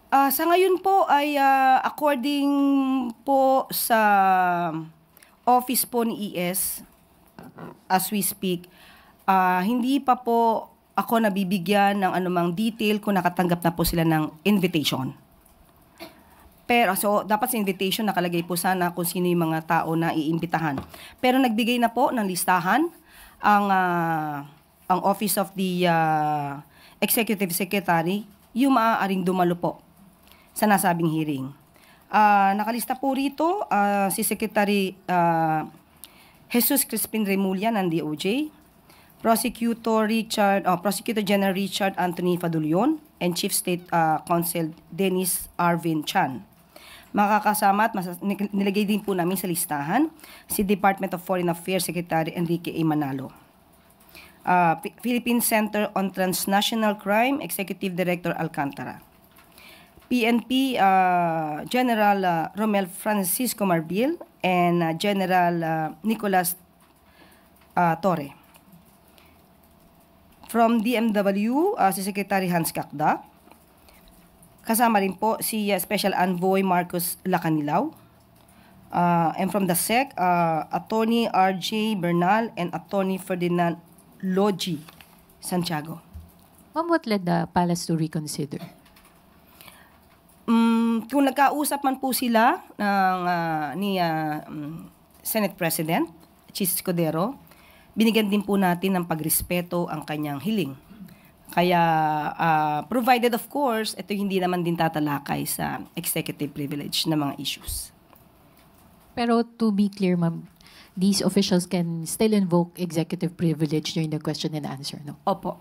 Sa ngayon po ay according po sa office po ni ES, as we speak, hindi pa po ako nabibigyan ng anumang detail kung nakatanggap na po sila ng invitation. Pero so dapat sa invitation nakalagay po sana kung sino yung mga tao na iimbitahan. Pero nagbigay na po ng listahan ang Office of the Executive Secretary yung maaaring dumalo po sa nasabing hearing. Nakalista po rito si Secretary Jesus Crispin Remulla ng DOJ, Prosecutor General Richard Anthony Fadulion, and Chief State Counsel Dennis Arvin Chan. Makakasama at nilagay din po namin sa listahan si Department of Foreign Affairs Secretary Enrique A. Manalo. Philippine Center on Transnational Crime Executive Director Alcantara. PNP General Romel Francisco Marbil and General Nicolas Torre. From DMW, si Secretary Hans Kakda. Kasama rin po si Special Envoy Marcos Lacanilaw. And from the SEC, Attorney R.J. Bernal and Attorney Ferdinand Logi Santiago. Ma'am, what led the palace to reconsider? Kung nagkausap man po sila ni Senate President Chis Escudero, binigyan din po natin ng pagrespeto ang kanyang hiling. Kaya, provided of course, ito hindi naman din tatalakay sa executive privilege na mga issues. Pero to be clear, ma'am, these officials can still invoke executive privilege during the question and answer, no? Opo.